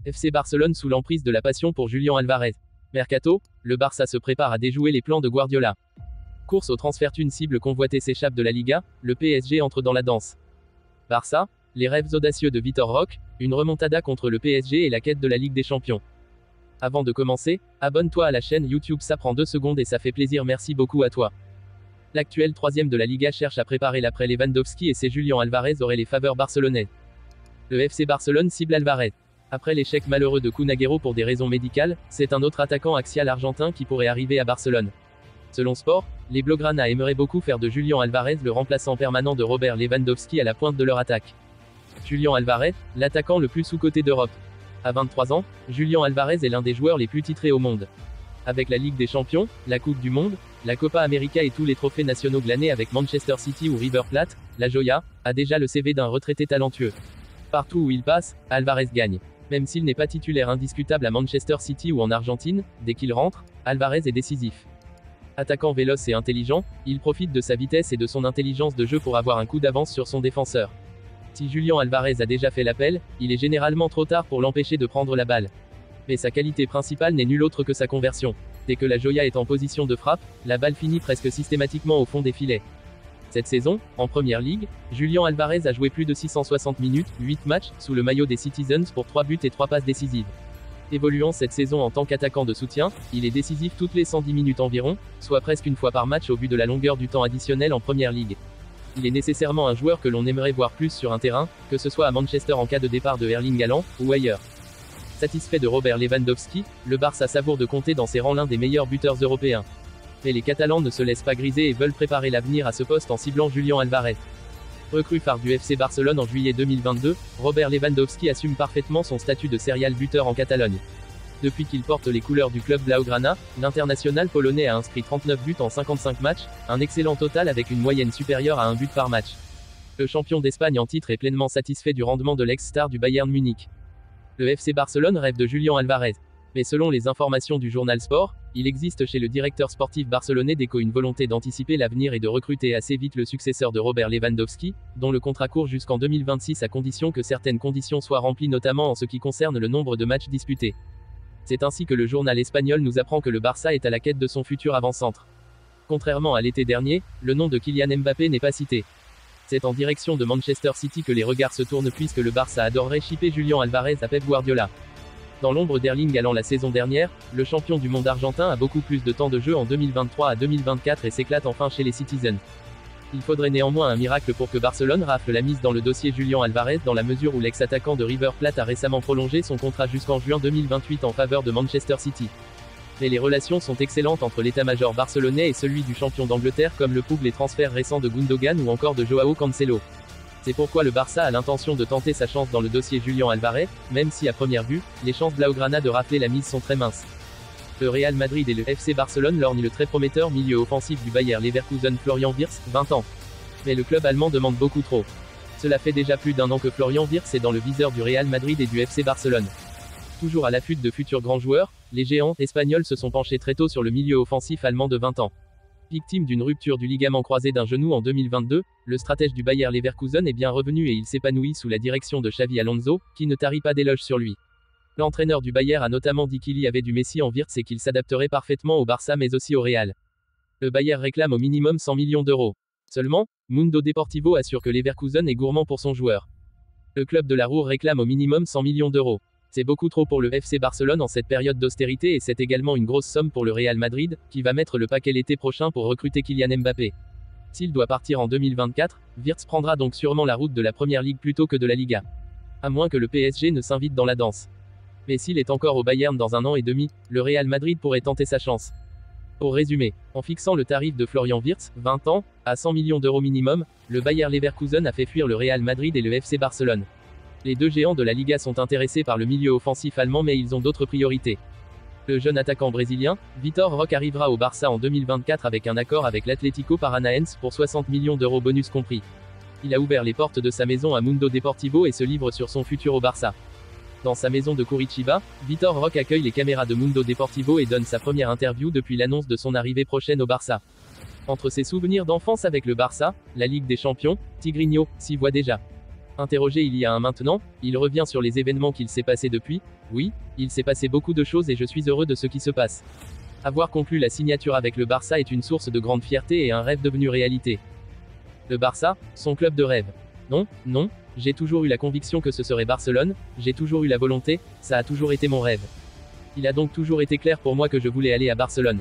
FC Barcelone sous l'emprise de la passion pour Julián Álvarez. Mercato, le Barça se prépare à déjouer les plans de Guardiola. Course au transfert, une cible convoitée s'échappe de la Liga, le PSG entre dans la danse. Barça, les rêves audacieux de Vitor Roque, une remontada contre le PSG et la quête de la Ligue des Champions. Avant de commencer, abonne-toi à la chaîne YouTube, ça prend 2 secondes et ça fait plaisir, merci beaucoup à toi. L'actuel 3e de la Liga cherche à préparer l'après Lewandowski et c'est Julián Álvarez aurait les faveurs barcelonaises. Le FC Barcelone cible Álvarez. Après l'échec malheureux de Kun Agüero pour des raisons médicales, c'est un autre attaquant axial argentin qui pourrait arriver à Barcelone. Selon Sport, les Blaugrana aimeraient beaucoup faire de Julián Álvarez le remplaçant permanent de Robert Lewandowski à la pointe de leur attaque. Julián Álvarez, l'attaquant le plus sous-coté d'Europe. À 23 ans, Julián Álvarez est l'un des joueurs les plus titrés au monde. Avec la Ligue des Champions, la Coupe du Monde, la Copa América et tous les trophées nationaux glanés avec Manchester City ou River Plate, la Joya a déjà le CV d'un retraité talentueux. Partout où il passe, Álvarez gagne. Même s'il n'est pas titulaire indiscutable à Manchester City ou en Argentine, dès qu'il rentre, Álvarez est décisif. Attaquant véloce et intelligent, il profite de sa vitesse et de son intelligence de jeu pour avoir un coup d'avance sur son défenseur. Si Julián Álvarez a déjà fait l'appel, il est généralement trop tard pour l'empêcher de prendre la balle. Mais sa qualité principale n'est nulle autre que sa conversion. Dès que la Joya est en position de frappe, la balle finit presque systématiquement au fond des filets. Cette saison, en Première Ligue, Julián Álvarez a joué plus de 660 minutes, 8 matchs, sous le maillot des Citizens pour 3 buts et 3 passes décisives. Évoluant cette saison en tant qu'attaquant de soutien, il est décisif toutes les 110 minutes environ, soit presque une fois par match au vu de la longueur du temps additionnel en Première Ligue. Il est nécessairement un joueur que l'on aimerait voir plus sur un terrain, que ce soit à Manchester en cas de départ de Erling Haaland, ou ailleurs. Satisfait de Robert Lewandowski, le Barça savoure de compter dans ses rangs l'un des meilleurs buteurs européens. Mais les Catalans ne se laissent pas griser et veulent préparer l'avenir à ce poste en ciblant Julián Álvarez. Recrue phare du FC Barcelone en juillet 2022, Robert Lewandowski assume parfaitement son statut de serial buteur en Catalogne. Depuis qu'il porte les couleurs du club Blaugrana, l'international polonais a inscrit 39 buts en 55 matchs, un excellent total avec une moyenne supérieure à 1 but par match. Le champion d'Espagne en titre est pleinement satisfait du rendement de l'ex-star du Bayern Munich. Le FC Barcelone rêve de Julián Álvarez. Mais selon les informations du journal Sport, il existe chez le directeur sportif barcelonais Deco une volonté d'anticiper l'avenir et de recruter assez vite le successeur de Robert Lewandowski, dont le contrat court jusqu'en 2026 à condition que certaines conditions soient remplies, notamment en ce qui concerne le nombre de matchs disputés. C'est ainsi que le journal espagnol nous apprend que le Barça est à la quête de son futur avant-centre. Contrairement à l'été dernier, le nom de Kylian Mbappé n'est pas cité. C'est en direction de Manchester City que les regards se tournent puisque le Barça adorerait shipper Julián Álvarez à Pep Guardiola. Dans l'ombre d'Erling Haaland la saison dernière, le champion du monde argentin a beaucoup plus de temps de jeu en 2023 à 2024 et s'éclate enfin chez les Citizens. Il faudrait néanmoins un miracle pour que Barcelone rafle la mise dans le dossier Julián Álvarez dans la mesure où l'ex-attaquant de River Plate a récemment prolongé son contrat jusqu'en juin 2028 en faveur de Manchester City. Mais les relations sont excellentes entre l'état-major barcelonais et celui du champion d'Angleterre comme le prouvent les transferts récents de Gundogan ou encore de Joao Cancelo. C'est pourquoi le Barça a l'intention de tenter sa chance dans le dossier Julián Álvarez, même si à première vue, les chances Blaugrana de rafler la mise sont très minces. Le Real Madrid et le FC Barcelone lorgnent le très prometteur milieu offensif du Bayer Leverkusen Florian Wirtz, 20 ans. Mais le club allemand demande beaucoup trop. Cela fait déjà plus d'1 an que Florian Wirtz est dans le viseur du Real Madrid et du FC Barcelone. Toujours à l'affût de futurs grands joueurs, les géants espagnols se sont penchés très tôt sur le milieu offensif allemand de 20 ans. Victime d'une rupture du ligament croisé d'un genou en 2022, le stratège du Bayer Leverkusen est bien revenu et il s'épanouit sous la direction de Xavi Alonso, qui ne tarit pas d'éloges sur lui. L'entraîneur du Bayer a notamment dit qu'il y avait du Messi en Wirtz et qu'il s'adapterait parfaitement au Barça mais aussi au Real. Le Bayer réclame au minimum 100 millions d'euros. Seulement, Mundo Deportivo assure que Leverkusen est gourmand pour son joueur. Le club de la Ruhr réclame au minimum 100 millions d'euros. C'est beaucoup trop pour le FC Barcelone en cette période d'austérité et c'est également une grosse somme pour le Real Madrid, qui va mettre le paquet l'été prochain pour recruter Kylian Mbappé. S'il doit partir en 2024, Wirtz prendra donc sûrement la route de la Première Ligue plutôt que de la Liga. À moins que le PSG ne s'invite dans la danse. Mais s'il est encore au Bayern dans 1 an et demi, le Real Madrid pourrait tenter sa chance. Pour résumer, en fixant le tarif de Florian Wirtz, 20 ans, à 100 millions d'euros minimum, le Bayer Leverkusen a fait fuir le Real Madrid et le FC Barcelone. Les deux géants de la Liga sont intéressés par le milieu offensif allemand mais ils ont d'autres priorités. Le jeune attaquant brésilien, Vitor Roque arrivera au Barça en 2024 avec un accord avec l'Atlético Paranaense pour 60 millions d'euros bonus compris. Il a ouvert les portes de sa maison à Mundo Deportivo et se livre sur son futur au Barça. Dans sa maison de Curitiba, Vitor Roque accueille les caméras de Mundo Deportivo et donne sa première interview depuis l'annonce de son arrivée prochaine au Barça. Entre ses souvenirs d'enfance avec le Barça, la Ligue des Champions, Tigrinho s'y voit déjà. Interrogé il y a un maintenant, il revient sur les événements qu'il s'est passé depuis. Oui, il s'est passé beaucoup de choses et je suis heureux de ce qui se passe. Avoir conclu la signature avec le Barça est une source de grande fierté et un rêve devenu réalité. Le Barça, son club de rêve. Non, j'ai toujours eu la conviction que ce serait Barcelone, j'ai toujours eu la volonté, ça a toujours été mon rêve. Il a donc toujours été clair pour moi que je voulais aller à Barcelone.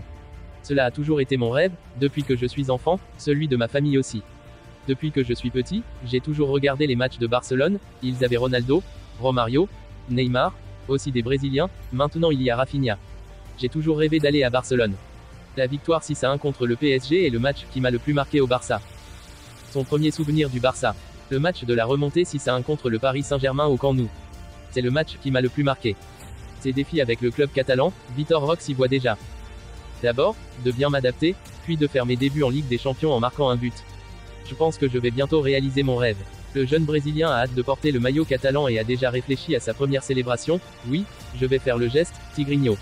Cela a toujours été mon rêve, depuis que je suis enfant, celui de ma famille aussi. Depuis que je suis petit, j'ai toujours regardé les matchs de Barcelone, ils avaient Ronaldo, Romario, Neymar, aussi des Brésiliens, maintenant il y a Rafinha. J'ai toujours rêvé d'aller à Barcelone. La victoire 6-1 contre le PSG est le match qui m'a le plus marqué au Barça. Son premier souvenir du Barça. Le match de la remontée 6-1 contre le Paris Saint-Germain au Camp Nou. C'est le match qui m'a le plus marqué. Ses défis avec le club catalan, Vitor Roque s'y voit déjà. D'abord, de bien m'adapter, puis de faire mes débuts en Ligue des Champions en marquant un but. Je pense que je vais bientôt réaliser mon rêve. Le jeune Brésilien a hâte de porter le maillot catalan et a déjà réfléchi à sa première célébration. Oui, je vais faire le geste, Tigrinho.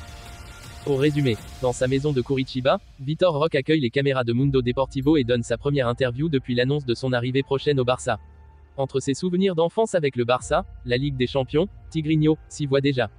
Pour résumer, dans sa maison de Curitiba, Vitor Roque accueille les caméras de Mundo Deportivo et donne sa première interview depuis l'annonce de son arrivée prochaine au Barça. Entre ses souvenirs d'enfance avec le Barça, la Ligue des Champions, Tigrinho s'y voit déjà.